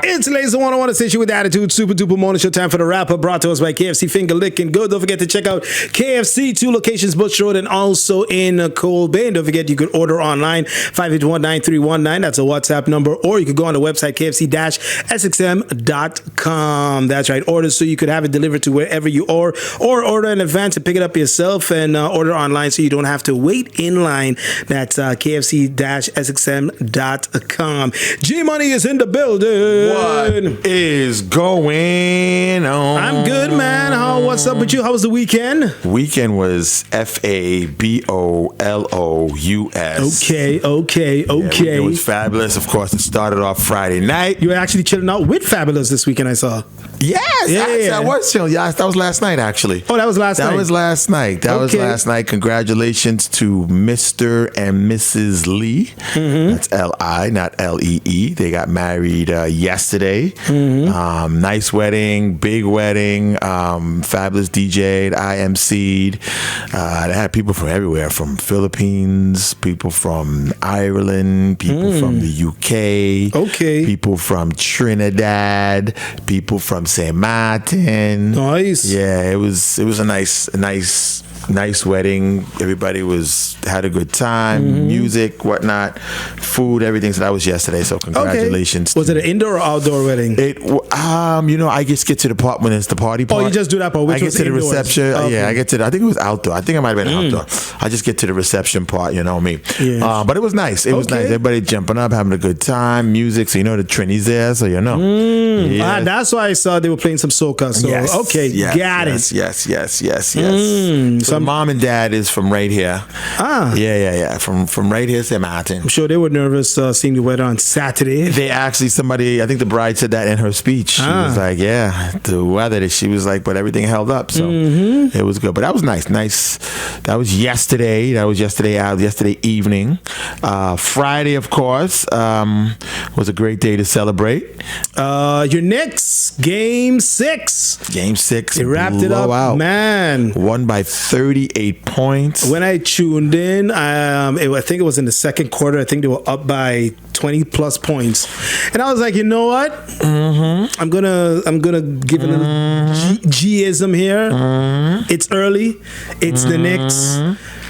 It's Laser 101 station with attitude. Super duper morning show time for the wrap up. Brought to us by KFC Finger Licking Good. Don't forget to check out KFC, 2 locations, Bush Road and also in Cold Bay. And don't forget you could order online 581-9319. That's a WhatsApp number, or you could go on the website kfc-sxm.com. That's right. Order so you could have it delivered to wherever you are, or order in advance and pick it up yourself and order online so you don't have to wait in line. That's kfc-sxm.com. G Money is in the building. What is going on? I'm good, man. What's up with you? How was the weekend? Weekend was FABOLOUS. Okay. It was fabulous. Of course, it started off Friday night. You were actually chilling out with Fabulous this weekend, I saw. Yes, Yeah. I was chilling. Yeah, that was last night, actually. Oh, that was last night? That was last night. Congratulations to Mr. and Mrs. Lee. Mm-hmm. That's L-I, not L-E-E. They got married yesterday. Mm-hmm. Nice wedding, big wedding. Fabulous DJ'd, I MC'd. They had people from everywhere, from Philippines, people from Ireland, people from the UK, people from Trinidad, people from St.Maarten. Nice. Yeah, it was a nice wedding. Everybody had a good time. Music, whatnot, food, everything. So that was yesterday. So congratulations. Was it an indoor or outdoor wedding? I just get to the part when it's the party part. Oh, you just do that part. Which I get to the reception. Okay. Yeah, I think it was outdoor. I think it might have been outdoor. I just get to the reception part. You know me. Yeah. But it was nice. It was nice. Everybody jumping up, having a good time. Music. So you know the Trini's there. So you know. Yeah. That's why I saw they were playing some soca. So yes. Got it. Yes. So mom and dad is from right here. Yeah. From right here, St.Maarten. I'm sure they were nervous seeing the weather on Saturday. They actually, I think the bride said that in her speech. She was like, yeah, the weather. She was like, but everything held up. So it was good. But that was nice. That was yesterday. Yesterday evening. Friday, of course, was a great day to celebrate. Your Knicks, Game 6. They wrapped it up, out. Man. Won by 38 points. When I tuned in, I think it was in the second quarter. I think they were up by 20 plus points, and I was like, you know what? I'm gonna give a little G-ism here. It's early. It's the Knicks.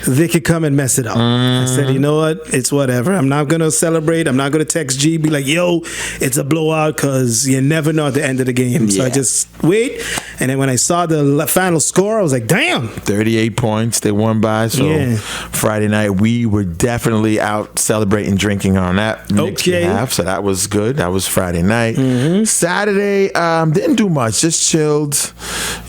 They could come and mess it up. I said, you know what? It's whatever. I'm not going to celebrate. I'm not going to text G, be like, yo, it's a blowout, because you never know at the end of the game. Yeah. So I just wait. And then when I saw the final score, I was like, damn. 38 points they won by. So Friday night, we were definitely out celebrating, drinking on that Knicks behalf. So that was good. That was Friday night. Saturday, didn't do much. Just chilled,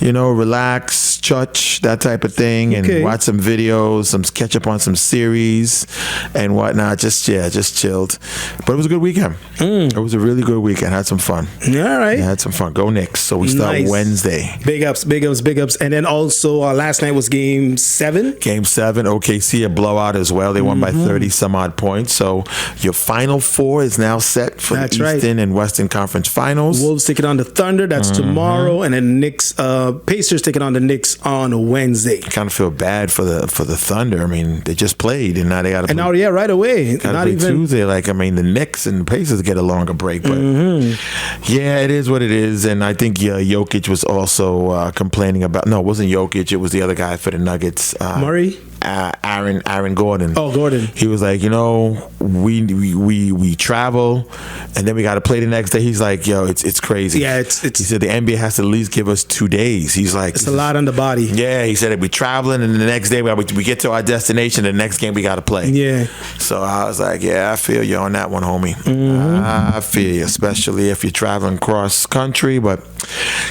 relax, church, that type of thing, and watch some videos, catch up on some series and whatnot. Just chilled. But it was a good weekend. It was a really good weekend. Had some fun. All right. Had some fun. Go Knicks. So we start Wednesday. Big ups. And then also last night was Game 7. Game 7. OKC, a blowout as well. They won by 30 some odd points. So your Final Four is now set for the Eastern and Western Conference Finals. Wolves taking on the Thunder. That's tomorrow. And then Knicks, Pacers taking on the Knicks on Wednesday. I kind of feel bad for the Thunder. I mean, they just played and now they got to play. And now, right away. Not even Tuesday. The Knicks and the Pacers get a longer break. But yeah, it is what it is. And I think Jokic was also complaining about. No, it wasn't Jokic. It was the other guy for the Nuggets. Murray? Aaron Gordon. Oh, Gordon. He was like, we travel and then we got to play the next day. He's like, yo, it's crazy. Yeah, he said the NBA has to at least give us 2 days. He's like, it's a lot on the body. Yeah, he said we traveling and the next day we get to our destination. The next game we got to play. Yeah. So I was like, yeah, I feel you on that one, homie. I feel you, especially if you're traveling cross country. But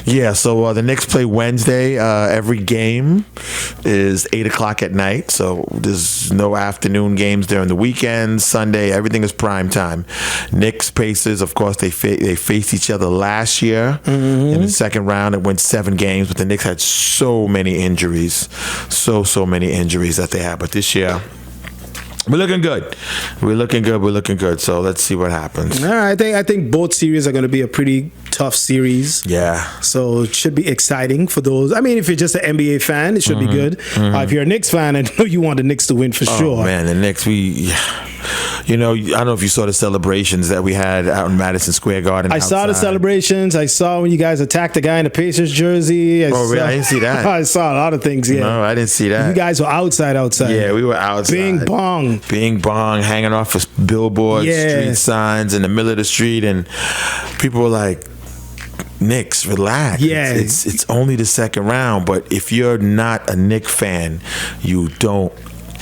yeah, so the Knicks play Wednesday. Every game is 8:00 at night. So there's no afternoon games during the weekends. Sunday, everything is prime time. Knicks, Pacers, of course, they faced each other last year in the second round. It went 7 games, but the Knicks had so many injuries, so many injuries that they had. But this year, we're looking good. So let's see what happens. All right, I think both series are going to be a pretty tough series. Yeah. So it should be exciting for those. I mean, if you're just an NBA fan, it should be good. If you're a Knicks fan, I know you want the Knicks to win for sure. Oh man, the Knicks, I don't know if you saw the celebrations that we had out in Madison Square Garden. I saw the celebrations. I saw when you guys attacked the guy in the Pacers jersey. Really? I didn't see that. I saw a lot of things. Yeah. No, I didn't see that. You guys were outside. Yeah, we were outside. Bing bong, hanging off of billboards, street signs in the middle of the street, and people were like, Knicks, relax. Yeah. It's only the second round, but if you're not a Knicks fan, you don't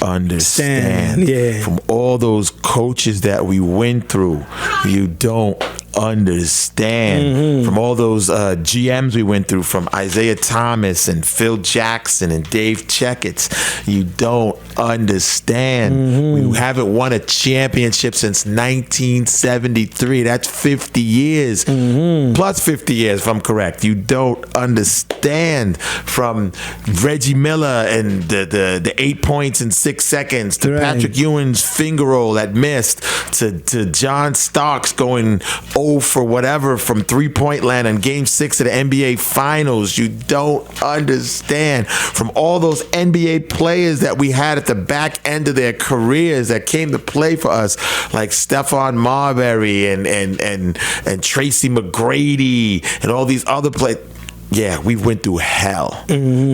understand. Yeah. From all those coaches that we went through, you don't understand. From all those GMs we went through, from Isaiah Thomas and Phil Jackson and Dave Checketts, you don't understand. We haven't won a championship since 1973. That's 50 years. Plus 50 years, if I'm correct. You don't understand. From Reggie Miller and the 8 points in 6 seconds, to Patrick Ewing's finger roll that missed, to John Starks going 0 for whatever from 3-point land in Game 6 of the NBA Finals. You don't understand. From all those NBA players that we had at the back end of their careers that came to play for us, like Stephon Marbury and Tracy McGrady and all these other players. Yeah, we went through hell.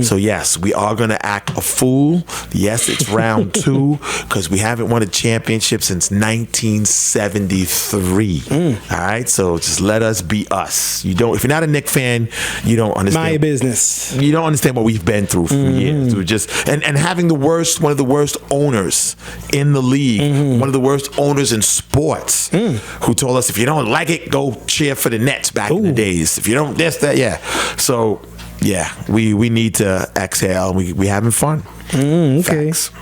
So yes, we are going to act a fool. Yes, it's round 2 because we haven't won a championship since 1973. All right, so just let us be us. If you're not a Knicks fan, you don't understand. My business. You don't understand what we've been through for years. We're just and having one of the worst owners in the league, one of the worst owners in sports, who told us if you don't like it, go cheer for the Nets back in the days. If you don't that. So, yeah, we need to exhale. We having fun. Okay. Facts.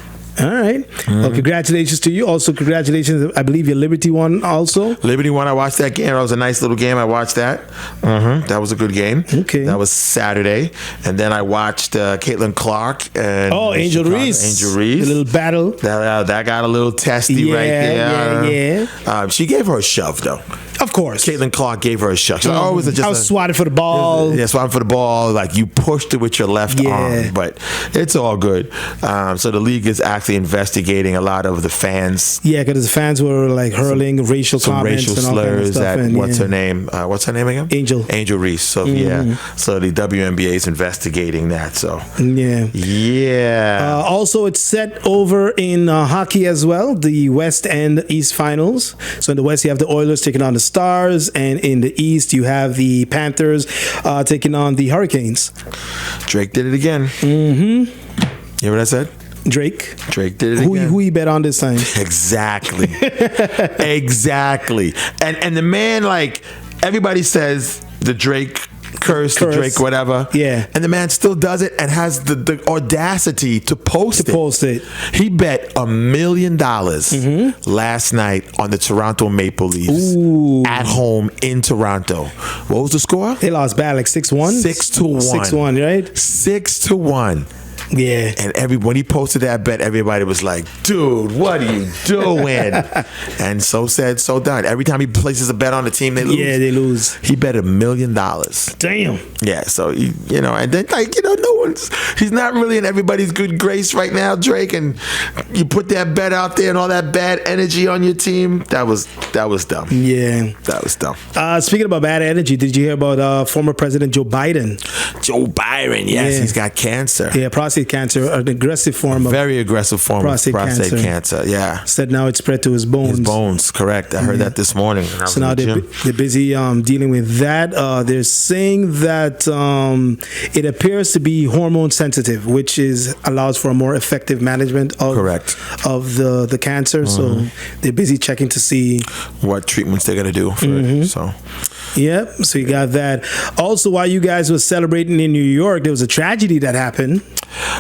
All right. Well, congratulations to you. Also, congratulations. I believe your Liberty won also. Liberty won. I watched that game. That was a nice little game. I watched that. That was a good game. Okay. That was Saturday. And then I watched Caitlin Clark and Angel Reese. A little battle. That got a little testy right there. Yeah. She gave her a shove, though. Of course. Caitlin Clark gave her a shove. I was swatted for the ball. Yeah, swatted for the ball. Like, you pushed it with your left arm. But it's all good. So the league is actually investigating a lot of the fans. Yeah, because the fans were like hurling racial comments racial and all slurs kind of stuff. what's her name? What's her name again? Angel Reese. So so the WNBA is investigating that. So also, it's set over in hockey as well. The West and East finals. So in the West, you have the Oilers taking on the Stars, and in the East, you have the Panthers taking on the Hurricanes. Drake did it again. You hear what I said? Drake did it again. Who you bet on this time? Exactly. And the man, like, everybody says the Drake curse, the Drake whatever. Yeah. And the man still does it and has the audacity to post it. He bet $1 million last night on the Toronto Maple Leafs at home in Toronto. What was the score? They lost bad, like 6-1? 6-1. 6-1, right? 6-1. Yeah. And when he posted that bet, everybody was like, dude, what are you doing? And so said, so done. Every time he places a bet on the team, they lose. Yeah, they lose. He bet $1 million. Damn. Yeah, so, and then, he's not really in everybody's good grace right now, Drake, and you put that bet out there and all that bad energy on your team, that was dumb. Yeah. That was dumb. Speaking about bad energy, did you hear about former President Joe Biden? Joe Biden, yes, he's got cancer. Yeah, prostate cancer, an aggressive form of very aggressive form of prostate cancer. Yeah. Said now it's spread to his bones. His bones, correct. I heard that this morning. So now they're busy dealing with that. They're saying that it appears to be hormone sensitive, which allows for a more effective management of the cancer. So they're busy checking to see what treatments they're gonna do for it. So. Yep. So you got that. Also, while you guys were celebrating in New York, there was a tragedy that happened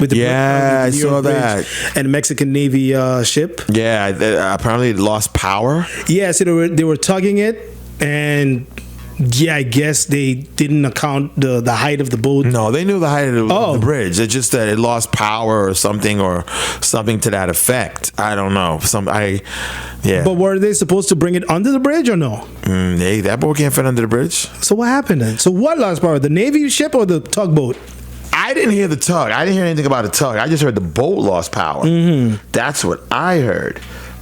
with the I saw that, and the Mexican Navy ship. Yeah, apparently it lost power. Yeah, so they were tugging it, and I guess they didn't account the height of the boat. No, they knew the height of the bridge. It's just that it lost power or something to that effect. I don't know. But were they supposed to bring it under the bridge or no? That boat can't fit under the bridge. So what happened then? So what lost power? The Navy ship or the tugboat? I didn't hear the tug. I didn't hear anything about a tug. I just heard the boat lost power. That's what I heard.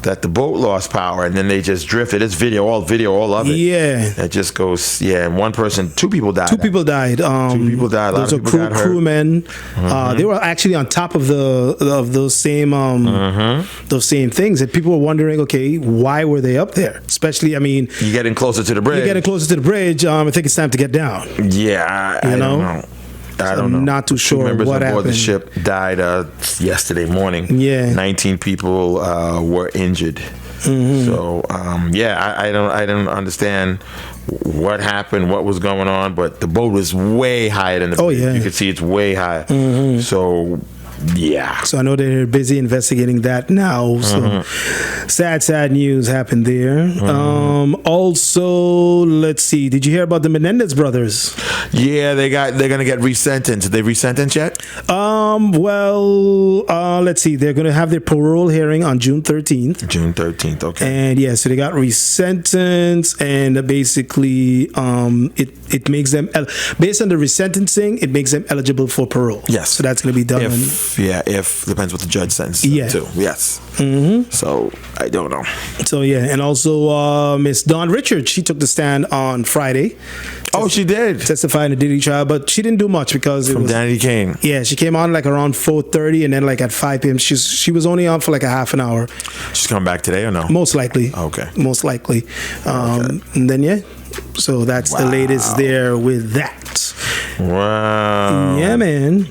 that the boat lost power and then they just drifted. It's video, all of it. Yeah. It just goes, and two people died. Two people died. Two people died. A lot of people got hurt. Crewmen. They were actually on top of those same things, and people were wondering, okay, why were they up there? Especially, I mean, you're getting closer to the bridge. I think it's time to get down. Yeah, I don't know. I don't know. Not too sure members what on board happened. the ship died yesterday morning. Yeah, 19 people were injured. So I don't understand what happened, what was going on, but the boat was way higher than the bridge. You could see it's way higher. So yeah. So I know they're busy investigating that now. So sad news happened there. Also, let's see. Did you hear about the Menendez brothers? Yeah, they're gonna get resentenced. Did they resentence yet? Let's see. They're gonna have their parole hearing on June 13th. June 13th. Okay. And so they got resentenced, and basically, it makes them based on the resentencing, it makes them eligible for parole. Yes. So that's gonna be done. If depends what the judge sentences them to. Yes. So I don't know. So and also Miss Dawn Richards, she took the stand on Friday. Oh, she did testify in the Diddy trial, but she didn't do much because from Danny Kane. Yeah, she came on like around 4:30, and then like at 5 p.m. she was only on for like a half an hour. She's coming back today or no? Most likely. Okay. Most likely. And then so that's the latest there with that. Wow. Yeah, man.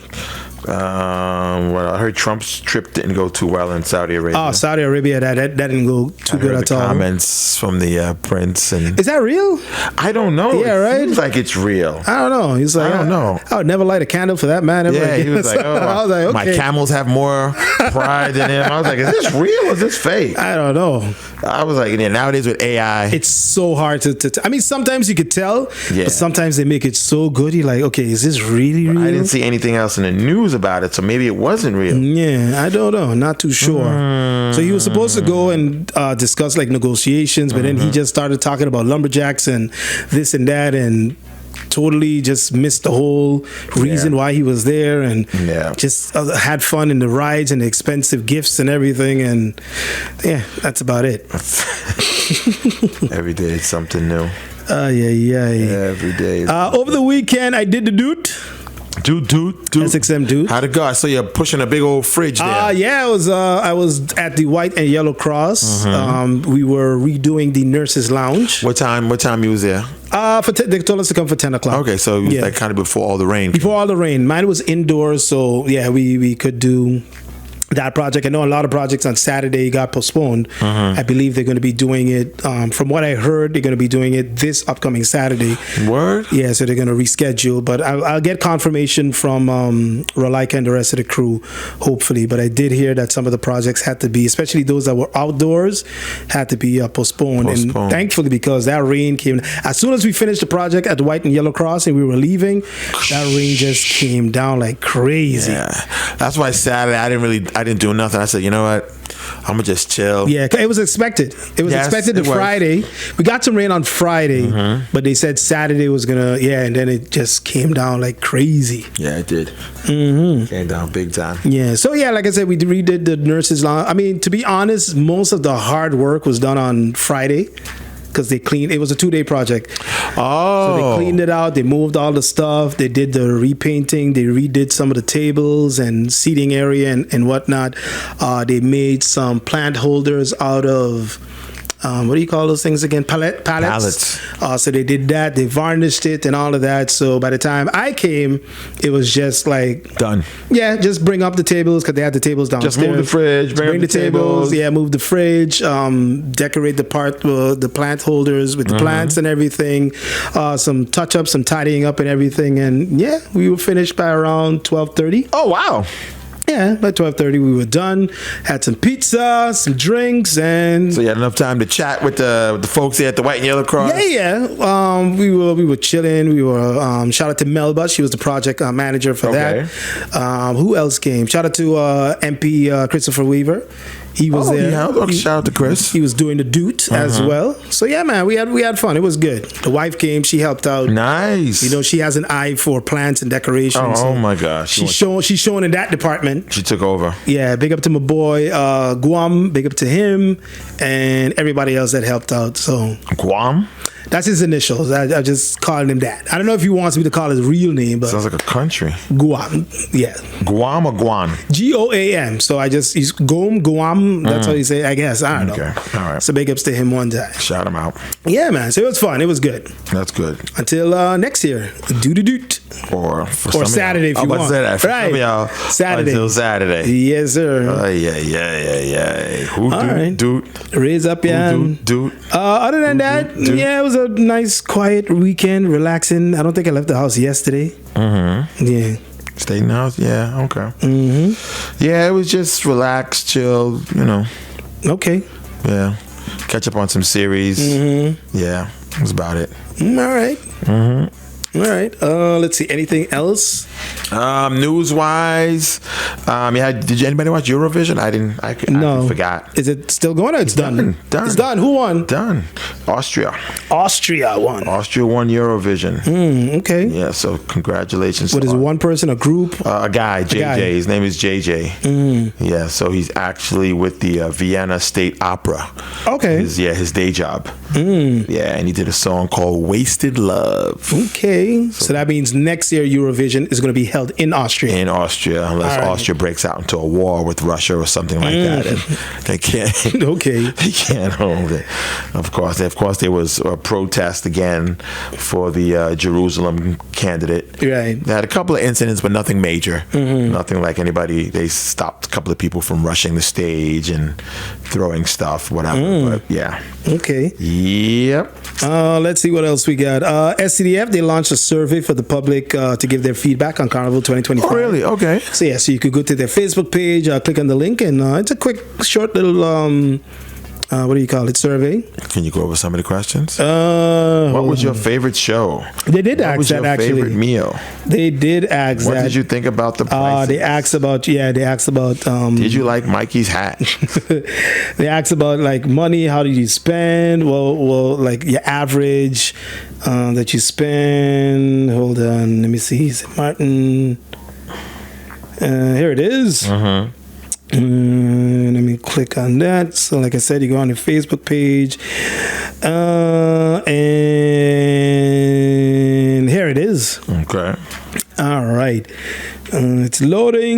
Well, I heard Trump's trip didn't go too well in Saudi Arabia. Oh, Saudi Arabia, that didn't go too good at all. Comments from the prince, and is that real? I don't know. Yeah, right. Seems like it's real. I don't know. He's like, I don't know. I would never light a candle for that man. Yeah, he was like, I was like, okay. My camels have more pride than him. I was like, is this real or is this fake? I don't know. I was like, nowadays with AI, it's so hard to I mean, sometimes you could tell, but sometimes they make it so good. You're like, okay, is this really real? I didn't see anything else in the news about it, so maybe it wasn't real. Yeah, I don't know. Not too sure. So he was supposed to go and discuss like negotiations, but then he just started talking about lumberjacks and this and that, and totally just missed the whole reason why he was there, and just had fun in the rides and the expensive gifts and everything, and that's about it. Every day it's something new. Every day. Over the weekend, I did the doot. Dude. SXM dude. How'd it go? I saw you pushing a big old fridge there. I was at the White and Yellow Cross. We were redoing the nurses' lounge. What time you was there? They told us to come for 10 o'clock. Okay, so it was like kind of before all the rain. Before all the rain. Mine was indoors, so we could do that project. I know a lot of projects on Saturday got postponed. I believe they're going to be doing it, from what I heard, they're going to be doing it this upcoming Saturday. Word? Yeah, so they're going to reschedule, but I'll get confirmation from Rolika and the rest of the crew, hopefully. But I did hear that some of the projects had to be, especially those that were outdoors, had to be postponed. And thankfully, because that rain came, as soon as we finished the project at the White and Yellow Cross and we were leaving, that rain just came down like crazy. Yeah, that's why Saturday I didn't do nothing. I said, you know what? I'm gonna just chill. Yeah, it was expected. It was expected to Friday. We got some rain on Friday, but they said Saturday was gonna. And then it just came down like crazy. Yeah, it did. Came down big time. Yeah. So like I said, we redid the nurses' lounge. I mean, to be honest, most of the hard work was done on Friday, because they cleaned. It was a 2-day project. So they cleaned it out. They moved all the stuff. They did the repainting. They redid some of the tables and seating area and whatnot. They made some plant holders out of what do you call those things again? Pallets. So they did that. They varnished it and all of that. So by the time I came, it was just like done. Yeah, just bring up the tables, because they had the tables downstairs. Just move the fridge, bring the tables. Yeah, move the fridge. Decorate the plant holders with the plants and everything. Some touch ups, some tidying up and everything. And we were finished by around 12:30. Oh wow. Yeah, by 12:30 we were done. Had some pizza, some drinks, and so you had enough time to chat with the folks there at the White and Yellow Cross. We were chilling. We were shout out to Melba. She was the project manager for that. Who else came? Shout out to MP Christopher Weaver. He was there. Yeah, shout out to Chris. He was doing the doot as well. So yeah, man, we had fun. It was good. The wife came. She helped out. Nice. You know, she has an eye for plants and decorations. Oh my gosh. She's showing in that department. She took over. Yeah, big up to my boy Guam. Big up to him and everybody else that helped out. So Guam? that's his initials. I just called him that. I don't know if he wants me to call his real name, but Sounds like a country. Guam. Yeah. Guam or Guam? Goam. So he's Guam. That's how you say it, I guess. I don't know. Okay. All right. So big ups to him one time. Shout him out. Yeah, man. So it was fun. It was good. That's good. Until next year. Doot. Or Saturday if you want. Say that. For some of y'all, Saturday. Until Saturday. Yes, sir. Yeah. Who All right. doot? Raise up, yeah. Doot. Other than that, yeah, it was a nice, quiet weekend, relaxing. I don't think I left the house yesterday. Mm-hmm. Yeah. Stayed in the house? Yeah, okay. Mm-hmm. Yeah, it was just relaxed, chill, you know. Okay. Yeah. Catch up on some series. Mm-hmm. Yeah, that's about it. All right. Mm-hmm. All right. Let's see. Anything else? News wise, did anybody watch Eurovision? I forgot. Is it still going? Or it's done. Done. It's done. Who won? Done. Austria won. Austria won Eurovision. Okay. Yeah. So congratulations. What is it, one person, a group? A guy, JJ. His name is JJ. Yeah. So he's actually with the Vienna State Opera. Okay. His day job. Yeah, and he did a song called "Wasted Love." Okay. So that means next year Eurovision is going to be held in Austria. Unless Austria breaks out into a war with Russia or something like that, and they can't. Okay. They can't hold it. Of course, there was a protest again for the Jerusalem candidate. Right. They had a couple of incidents, but nothing major. Nothing like anybody. They stopped a couple of people from rushing the stage and throwing stuff, whatever. But yeah. Okay. Yep. Let's see what else we got. SCDF, they launched a survey for the public to give their feedback on Carnival 2025. Oh, really? Okay. So yeah, so you could go to their Facebook page, click on the link, and it's a quick, short little what do you call it, survey. Can you go over some of the questions? What was your favorite show? They did ask that, actually. What was your favorite meal? They did ask that. What did you think about the prices? They asked about. Did you like Mikey's hat? They asked about like money. How did you spend? Well, like your average that you spend. Hold on, let me see. St.Maarten. Here it is. Let me click on that. So like I said, you go on the Facebook page, and here it is. Okay. All right. It's loading.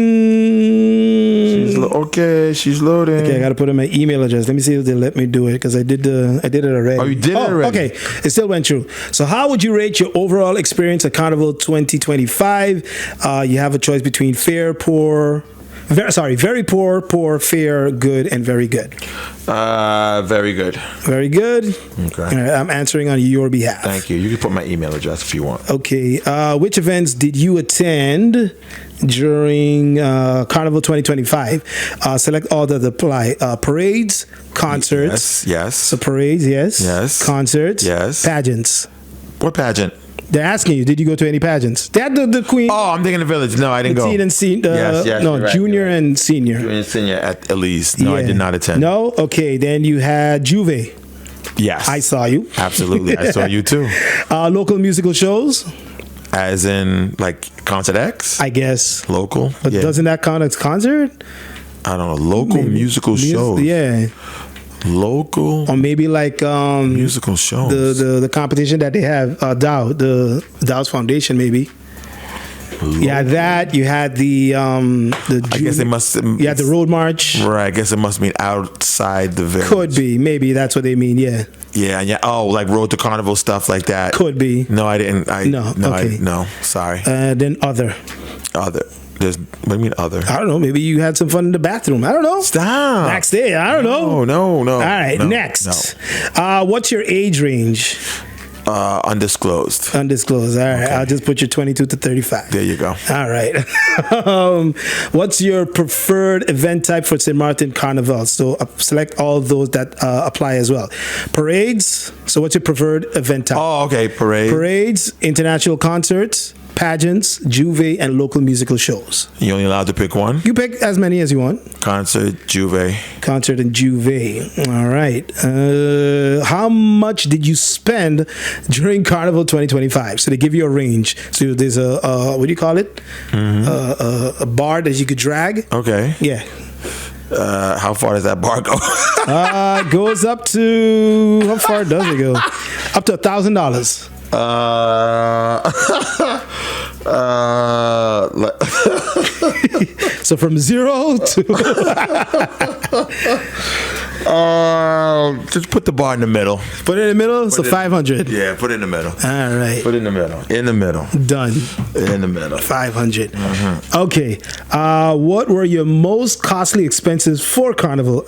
She's loading. Okay, I got to put in my email address. Let me see if they let me do it, because I did it already. Oh, you did it already? Okay, it still went through. So how would you rate your overall experience at Carnival 2025? You have a choice between very poor, fair, good, and very good. Very good. Very good. Okay. All right, I'm answering on your behalf. Thank you. You can put my email address if you want. Okay. Which events did you attend during Carnival 2025? Select all that apply. Parades, concerts. Yes. So parades, yes. Yes. Concerts. Yes. Pageants. What pageant? They're asking you, did you go to any pageants? They had the Queen. Oh, I'm thinking the Village. No, I didn't go. Teen and yes, no, right, junior and senior. Junior and senior at least. No, I did not attend. No? Okay, then you had Juve. Yes. I saw you. Absolutely. I saw you too. Local musical shows? As in, like, Concert X? I guess. Local? But doesn't that count as concert? I don't know. Local musical shows. Yeah. Local? Or maybe like musical shows. The competition that they have, the Dow's Foundation, maybe. Local. Yeah, that. You had the I guess it must. You had the road march. Right. I guess it must mean outside the village. Could be. Maybe that's what they mean. Yeah. Yeah. Oh, like Road to Carnival stuff like that. Could be. No, I didn't. No. Okay. No. Sorry. Then other. What do you mean other? I don't know. Maybe you had some fun in the bathroom. I don't know. Stop. Backstage. I don't know. No. All right. Next. No. What's your age range? Undisclosed. All right. Okay. I'll just put your 22 to 35. There you go. All right. What's your preferred event type for St.Maarten Carnival? So select all those that apply as well. Parades. So what's your preferred event type? Oh, okay. Parades. International concerts. pageants, Juve, and local musical shows. You only allowed to pick one? You pick as many as you want. Concert, Juve. Concert and Juve. All right. How much did you spend during Carnival 2025? So they give you a range. So there's a what do you call it? A bar that you could drag. Okay. Yeah. How far does that bar go? It goes up to, how far does it go? Up to $1,000. So from 0 to just put the bar in the middle. Put it in the middle, so 500. Yeah, put it in the middle. All right. Put it in the middle. In the middle. Done. In the middle. 500. Okay. What were your most costly expenses for Carnival?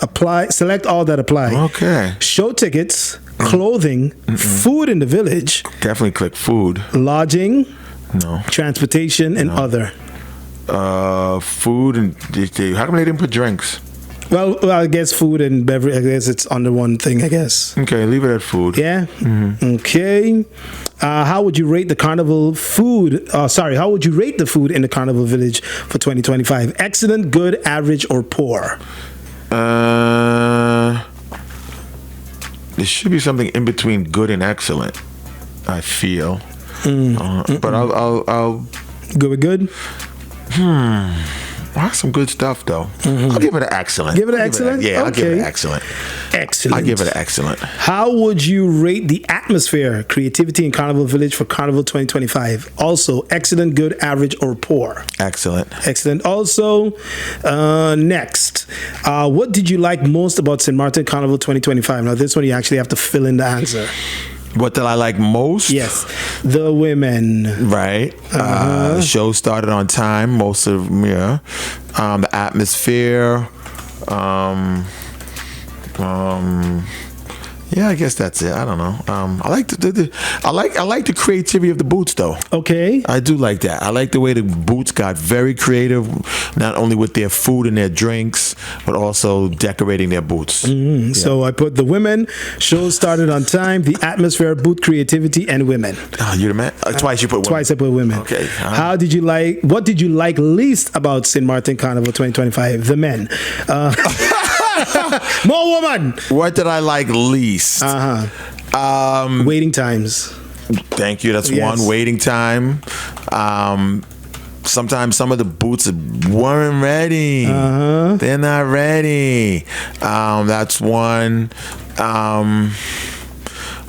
Select all that apply. Okay. Show tickets, clothing, food in the village, Definitely click food. lodging, No. transportation, and other. Food and how come they didn't put drinks? Well, I guess food and beverage. I guess it's under one thing. I guess. Okay, leave it at food. Yeah. Okay. How would you rate the Carnival food? How would you rate the food in the Carnival Village for 2025? Excellent, good, average, or poor? There should be something in between good and excellent, I feel. But I'll Good with good. That's some good stuff, though. I'll give it an excellent. Give it an excellent? Yeah, I'll give it an Okay. excellent. Excellent. I'll give it an excellent. How would you rate the atmosphere, creativity in Carnival Village for Carnival 2025? Also, excellent, good, average, or poor? Excellent. Excellent. Also, next, what did you like most about St.Maarten Carnival 2025? Now, this one you actually have to fill in the answer. What did I like most? Yes, the women. Right. The show started on time. Most of the atmosphere. Yeah, I guess that's it. I don't know. I like I like the creativity of the boots, though. Okay. I do like that. I like the way the boots got very creative, not only with their food and their drinks, but also decorating their boots. So I put the women. Show started on time. The atmosphere, boot creativity, and women. Oh, you the man. Twice you put women. Twice I put women. Okay. How did you like? What did you like least about St.Maarten Carnival 2025? The men. More woman. What did I like least? Waiting times. Thank you. That's Yes. one. Waiting time. Sometimes some of the boots weren't ready. They're not ready. That's one.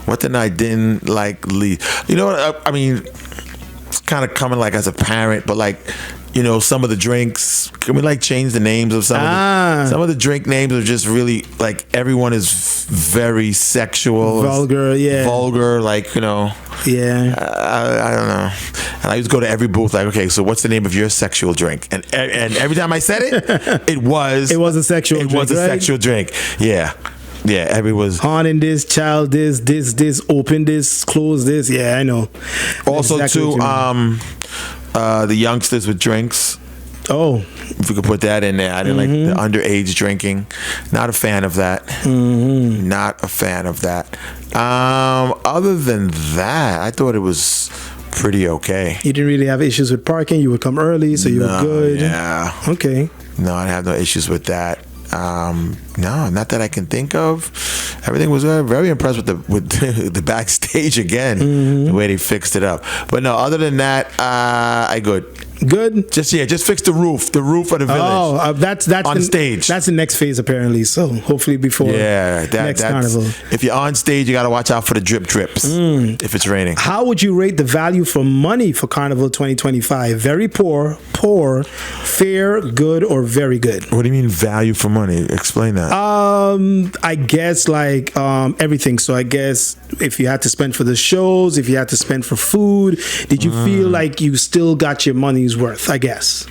What then I didn't like least? You know what? I mean, it's kind of coming like as a parent, but like, you know, some of the drinks, can we like change the names of some of the drink names are just really like, everyone is very sexual, Vulgar, yeah. vulgar, like, you know. Yeah. I don't know. And I used to go to every booth like, okay, so what's the name of your sexual drink? And every time I said it, it was It was a sexual drink, was a right? sexual drink. Yeah. Yeah, every was. On in this, child this, open this, close this. Yeah, I know. Also, Exactly too, what you mean. the youngsters with drinks. Oh, If we could put that in there. I didn't like the underage drinking. Not a fan of that. Not a fan of that. Other than that, I thought it was pretty okay. you didn't really have issues with parking. You would come early, so you were good. Yeah. Okay. No, I have no issues with that. No, not that I can think of. Everything was very impressed with the backstage again, the way they fixed it up. But no, other than that, I good. Good. Just fix the roof of the village. Oh, that's on the stage. That's the next phase apparently. So hopefully before next carnival. If you're on stage, you got to watch out for the drips if it's raining. How would you rate the value for money for Carnival 2025? Very poor, fair, good, or very good? What do you mean value for money? Explain that. I guess like everything. So I guess if you had to spend for the shows, if you had to spend for food, did you feel like you still got your money's worth? I guess.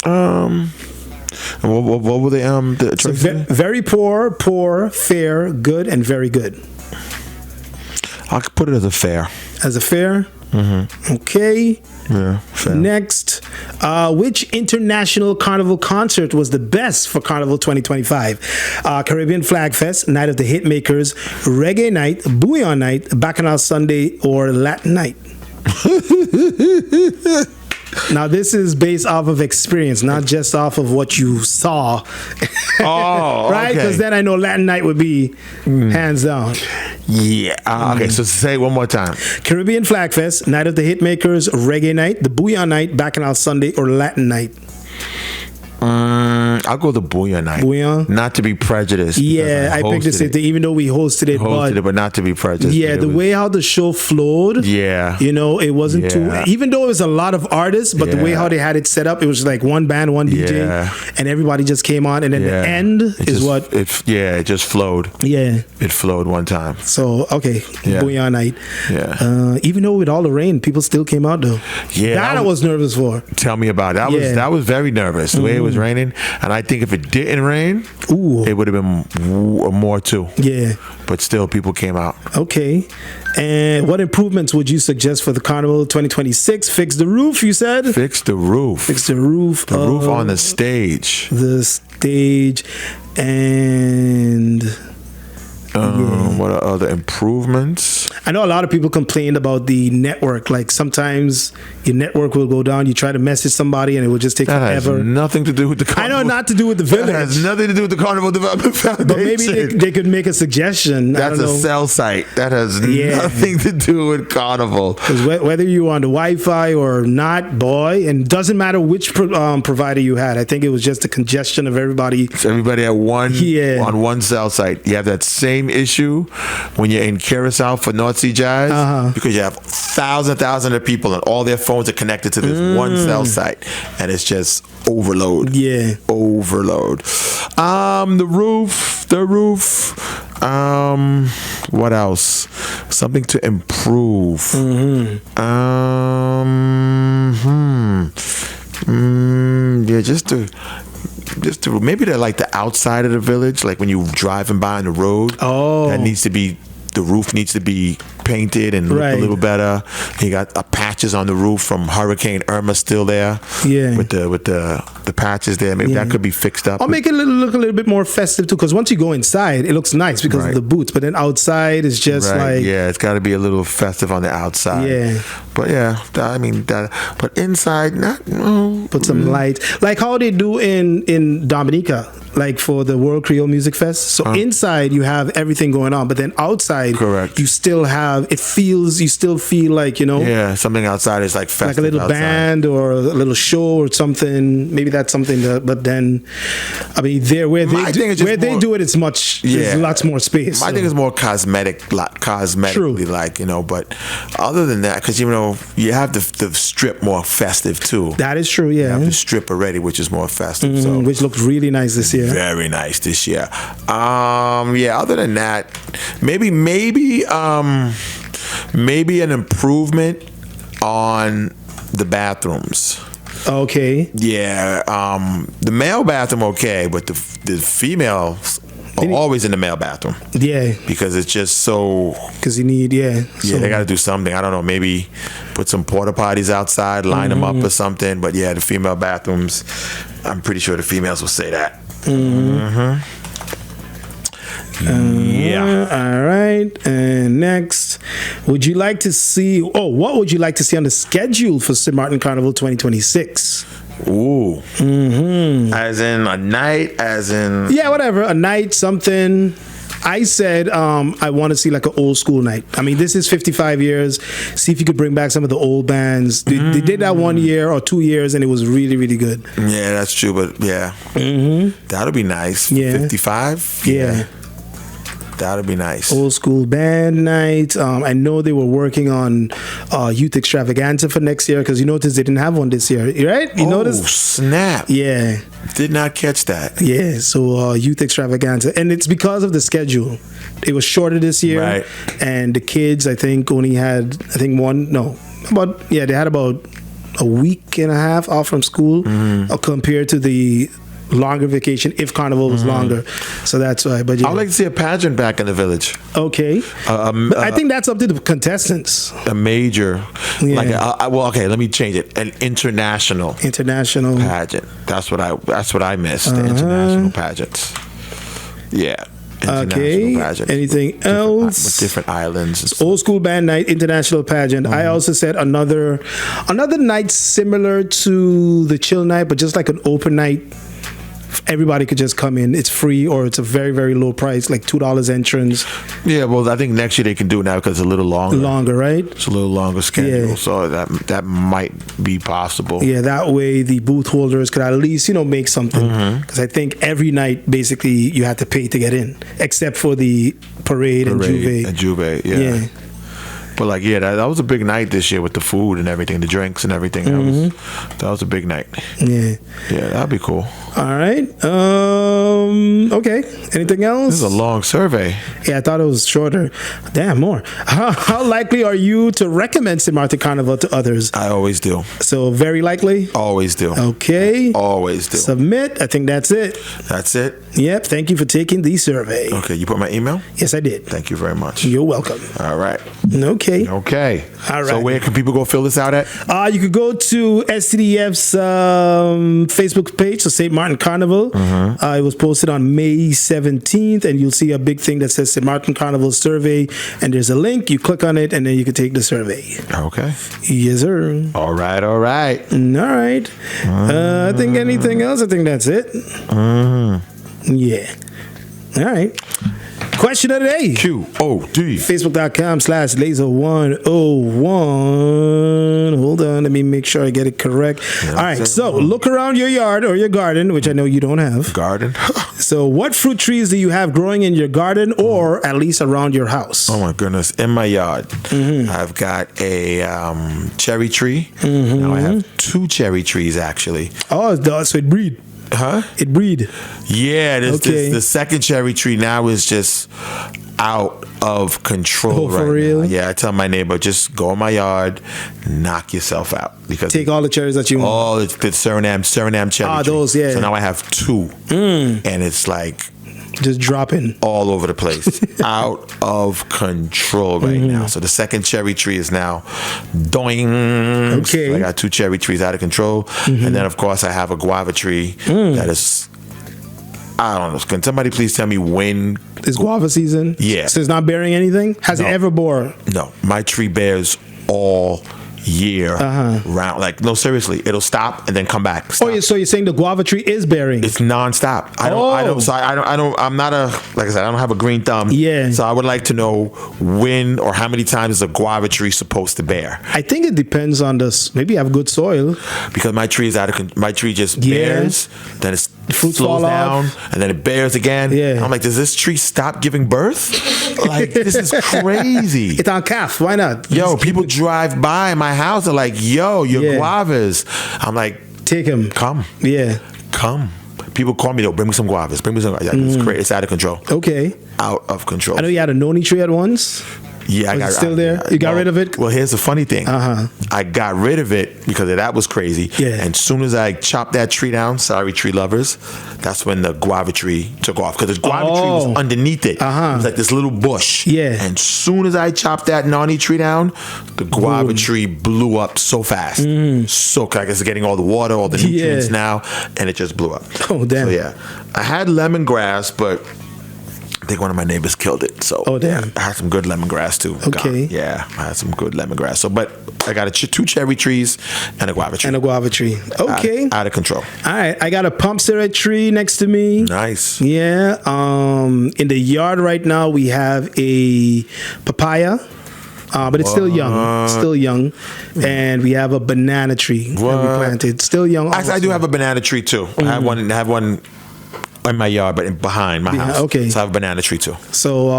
What were they? The So very poor, fair, good, and very good. I could put it as a fair. As a fair. Okay. Yeah, fair. Next, which international carnival concert was the best for Carnival 2025? Caribbean Flag Fest, Night of the Hitmakers, Reggae Night, Bouillon Night, Bacchanal Sunday, or Latin Night? Now, this is based off of experience, not just off of what you saw. Oh, right? Because then I know Latin night would be hands down. Yeah. Okay, so say it one more time. Caribbean Flag Fest, Night of the Hitmakers, Reggae Night, the Booyah Night, Bacchanal Sunday, or Latin Night. I'll go the Booyah Night. Booyah? Not to be prejudiced. Yeah, I picked the same thing, even though we hosted it. But not to be prejudiced. Yeah, the way how the show flowed. Yeah. You know, it wasn't too, even though it was a lot of artists, but the way how they had it set up, it was like one band, one DJ, and everybody just came on. And then the end it just flowed. Yeah. It flowed one time. So, okay. Booyah Night. Yeah. Even though with all the rain, people still came out though. Yeah. That I was nervous for. Tell me about it. That was very nervous. The way it was raining. And I think if it didn't rain, it would have been more too. Yeah. But still, people came out. Okay. And what improvements would you suggest for the Carnival 2026? Fix the roof, you said? Fix the roof. Fix the roof. The roof on the stage. The stage. And... what are other improvements? I know a lot of people complained about the network. Like sometimes your network will go down. You try to message somebody and it will just take forever. That has nothing to do with the Carnival. I know, not to do with the village. That has nothing to do with the Carnival Development Foundation. But maybe they could make a suggestion. That's a cell site. That has nothing to do with Carnival. Because whether you're on the Wi-Fi or not, boy, and it doesn't matter which provider you had. I think it was just the congestion of everybody. So everybody at on one cell site. You have that same issue when you're in Curacao for North Sea Jazz because you have thousands of people and all their phones are connected to this one cell site and it's just overload. Yeah. Overload. The roof. What else? Something to improve. Yeah, just to maybe they're like the outside of the village, like when you're driving by on the road. The roof needs to be painted and look a little better. You got patches on the roof from Hurricane Irma still there. Yeah, with the patches there. Maybe that could be fixed up. Or make it look a little bit more festive too. Because once you go inside, it looks nice because of the boots. But then outside is just like it's got to be a little festive on the outside. Yeah, but but inside put some light, like how they do in Dominica, like for the World Creole Music Fest. So inside you have everything going on, but then outside, correct, you still have you still feel like something outside is like festive, like a little band or a little show or something. Maybe that's something that, but then I mean where they do it, it's much there's lots more space. I think it's more cosmetically like but other than that, because you have the strip more festive too. That is true. You have the strip already, which is more festive, which looks really nice this year. Very nice this year. Other than that, maybe an improvement on the bathrooms. Okay. Yeah. The male bathroom okay, but the females are always in the male bathroom. Yeah. Because it's just so. Because you need they got to do something. I don't know. Maybe put some porta potties outside, line them up or something. But the female bathrooms, I'm pretty sure the females will say that. All right. And next, what would you like to see on the schedule for St.Maarten Carnival 2026? Ooh. As in a night, whatever, a night, something. I said I want to see like an old school night. I mean, this is 55 years. See if you could bring back some of the old bands. They did that 1 year or 2 years, and it was really, really good. Yeah, that's true. But that'll be nice. Yeah. 55. Yeah. That'll be nice. Old school band night. I know they were working on Youth Extravaganza for next year because you noticed they didn't have one this year, right? You noticed? Snap. Yeah. Did not catch that. Yeah, so Youth Extravaganza. And it's because of the schedule. It was shorter this year. Right. And the kids, I think, only had, they had about a week and a half off from school compared to the longer vacation if Carnival was longer. So that's why. But I'd like to see a pageant back in the village. Okay. I think that's up to the contestants. A major. Yeah. Let me change it. An international pageant. That's what I missed. The international pageants. Yeah. Okay. pageant. Anything else? With different islands. Old school band night, international pageant. I also said another night similar to the chill night, but just like an open night. Everybody could just come in. It's free, or it's a very, very low price, like $2 entrance. Yeah, well, I think next year they can do it now because it's a little longer. Longer, right? It's a little longer schedule, Yeah. so that might be possible. Yeah, that way the booth holders could at least, make something. Because I think every night, basically, you had to pay to get in, except for the parade and Juve. And Juve, yeah. But that was a big night this year with the food and everything, the drinks and everything. That was a big night. Yeah. Yeah, that'd be cool. All right. Okay. Anything else? This is a long survey. Yeah, I thought it was shorter. Damn, more. How likely are you to recommend St.Maarten Carnival to others? I always do. So very likely? Always do. Okay. Always do. Submit. I think that's it. That's it? Yep. Thank you for taking the survey. Okay. You put my email? Yes, I did. Thank you very much. You're welcome. All right. Okay. Okay. All right. So where can people go fill this out at? You could go to STDF's Facebook page, so St.Maarten Carnival. It was posted on May 17th, and you'll see a big thing that says St.Maarten Carnival survey, and there's a link. You click on it, and then you can take the survey. Okay. Yes, sir. All right. All right. All right. I think anything else? I think that's it. Yeah. All right. Question of the day. QOD. Facebook.com/laser101. Hold on. Let me make sure I get it correct. All right. So look around your yard or your garden, which I know you don't have. Garden? So what fruit trees do you have growing in your garden or at least around your house? Oh, my goodness. In my yard, I've got a cherry tree. Now I have 2 cherry trees, actually. Oh, so it breed. Huh? It breed. Yeah, the second cherry tree now is just out of control right for real? now. Yeah, I tell my neighbor, just go in my yard, knock yourself out. Because Take all the cherries that you want. all the Suriname cherry tree. Those, yeah. So now I have 2. And it's like just dropping all over the place, out of control right now. So the second cherry tree is now doing. Okay. So I got 2 cherry trees out of control, and then of course I have a guava tree that is. I don't know. Can somebody please tell me when? It's guava season. Yeah. So it's not bearing anything. Has it ever bore? No, my tree bears all year round. Like, no, seriously, it'll stop and then come back. Stop. Oh, so you're saying the guava tree is bearing? It's nonstop. I'm not like I said, I don't have a green thumb. Yeah. So I would like to know when or how many times is a guava tree supposed to bear? I think it depends on this. Maybe you have good soil. Because my tree is my tree just bears, then it fruits slows fall down, off. and then it bears again. Yeah. I'm like, does this tree stop giving birth? Like, this is crazy. It's on calf. Why not? Yo, people drive by my house. They're like, yo, your guavas. I'm like, take him. Come. Yeah. Come. People call me, though, bring me some guavas. Bring me some. It's crazy. It's out of control. Okay. Out of control. I know you had a noni tree at once. Yeah, I got it still there. You got rid of it? Well, here's the funny thing. I got rid of it because that was crazy. Yeah. And as soon as I chopped that tree down, sorry, tree lovers, that's when the guava tree took off because the guava tree was underneath it. It was like this little bush. Yeah. And as soon as I chopped that noni tree down, the guava tree blew up so fast. So I guess it's getting all the water, all the nutrients now, and it just blew up. Oh, damn. So yeah, I had lemongrass, but I think one of my neighbors killed it. So damn. I had some good lemongrass too. Okay. Yeah, I had some good lemongrass. So, but I got 2 cherry trees and a guava tree. Okay. Out of control. All right. I got a pomseret tree next to me. Nice. Yeah. In the yard right now we have a papaya. But it's still young. And we have a banana tree that we planted. Still young. Actually, I do have a banana tree too. I have one in my yard, but behind my house. Okay. So I have a banana tree too. So,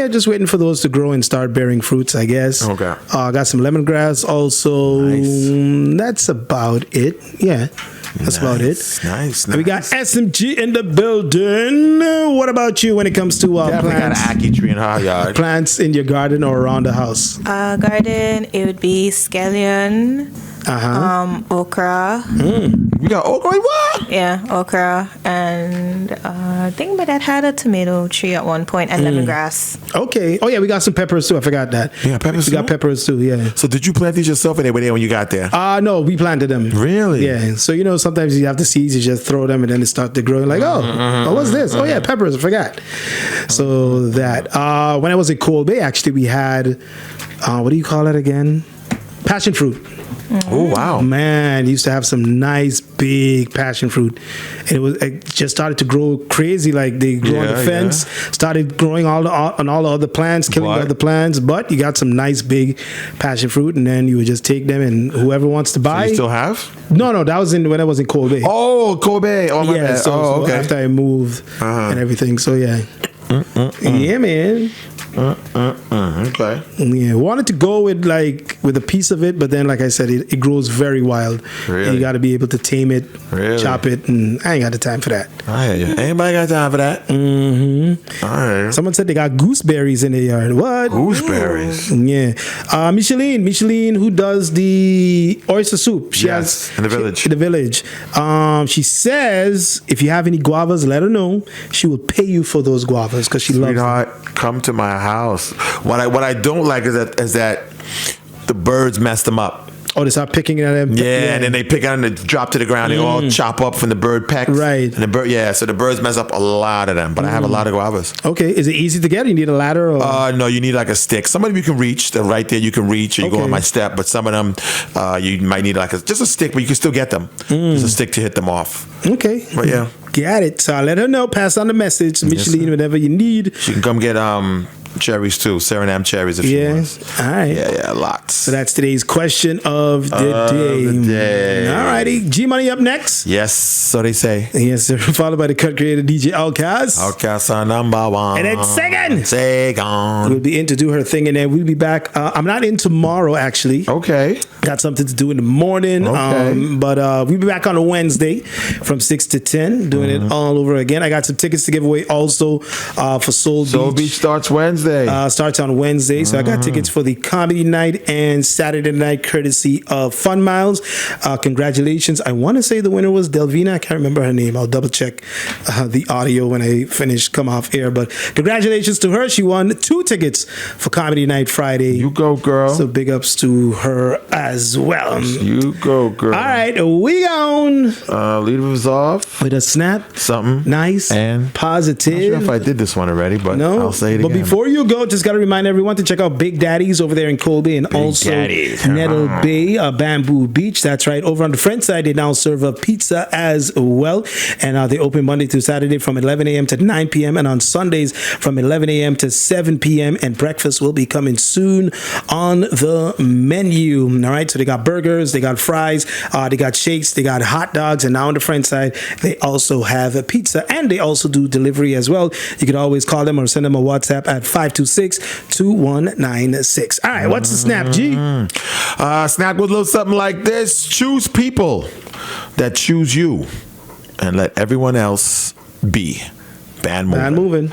just waiting for those to grow and start bearing fruits, I guess. Okay. I got some lemongrass also. Nice. That's about it. Yeah. That's about it. Nice. We got SMG in the building. What about you when it comes to Definitely plants? got an ackee tree in our yard. Plants in your garden or around the house? Garden, it would be scallion, okra. We got okra. What? Yeah, okra, and I think my dad had a tomato tree at one point and lemongrass. Okay. Oh yeah, we got some peppers too. I forgot that. Yeah, peppers. We got peppers too. Yeah. So did you plant these yourself, or they were there when you got there? No, we planted them. Really? Yeah. So sometimes you have the seeds, you just throw them and then they start to grow. Like, oh, what's this? Oh yeah, peppers. I forgot. So that when I was in Cold Bay, actually, we had what do you call it again? Passion fruit. Oh wow, man! Used to have some nice big passion fruit. It just started to grow crazy. Like they grew on the fence, started growing on all the other plants, killing the other plants. But you got some nice big passion fruit, and then you would just take them, and whoever wants to buy. So you still have? No, that was when I was in Cold Bay. Oh, Cold Bay. Oh my bad. So Okay. after I moved and everything, so yeah, yeah, man. Okay. Yeah, wanted to go with a piece of it, but then like I said, it grows very wild. Really? And you got to be able to tame it, Really? chop it, and I ain't got the time for that. I hear you. Anybody got time for that? Mm-hmm. All right. Someone said they got gooseberries in their yard. What? Gooseberries. Yeah. Micheline, who does the oyster soup? She Yes, in the village. In the village. She says if you have any guavas, let her know. She will pay you for those guavas because she loves them. Sweetheart, come to my house. What I don't like is that the birds mess them up. Oh, they start picking at them. Yeah, and then they pick on and they drop to the ground. They all chop up from the bird pecks. Right. And so the birds mess up a lot of them. But I have a lot of guavas. Okay, is it easy to get? You need a ladder? Or? No, you need like a stick. Some of them you can reach. They're right there. You can reach. Or you go on my step. But some of them, you might need just a stick, but you can still get them. Just a stick to hit them off. Okay. But yeah. Got it. So I'll let her know. Pass on the message. Micheline, whatever you need. She can come get cherries too. Suriname cherries if she wants. All right. Yeah, lots. So that's today's question of the day. All righty. G Money up next. Yes, so they say. Yes, sir. Followed by the cut creator DJ Outcast. Outcast are number one. And then second. Second. We'll be in to do her thing, and then we'll be back. I'm not in tomorrow, actually. Okay. Got something to do in the morning. Okay. But we'll be back on a Wednesday from 6 to 10, doing it all over again. I got some tickets to give away also for Soul Beach. Soul Beach starts Wednesday. Starts on Wednesday. So I got tickets for the comedy night and Saturday night courtesy of Fun Miles. Congratulations. I want to say the winner was Delvina. I can't remember her name. I'll double check the audio when I come off air. But congratulations to her. She won 2 tickets for comedy night Friday. You go, girl. So big ups to her as well. You go, girl. All right, we on. Lead us off With a snap. something Nice and positive. I'm not sure if I did this one already, but No, I'll say it but again. before you go, just got to remind everyone to check out Big Daddy's over there in Cold Bay and also Daddy's. Nettle Bay, Bamboo Beach. That's right. Over on the French side, they now serve a pizza as well. And they open Monday to Saturday from 11 a.m. to 9 p.m. and on Sundays from 11 a.m. to 7 p.m. And breakfast will be coming soon on the menu. All right. So they got burgers, they got fries, they got shakes, they got hot dogs. And now on the French side, they also have a pizza and they also do delivery as well. You can always call them or send them a WhatsApp at 526-2196. All right, what's the snap, G? Snap with a little something like this. Choose people that choose you and let everyone else be. Band moving. Band moving.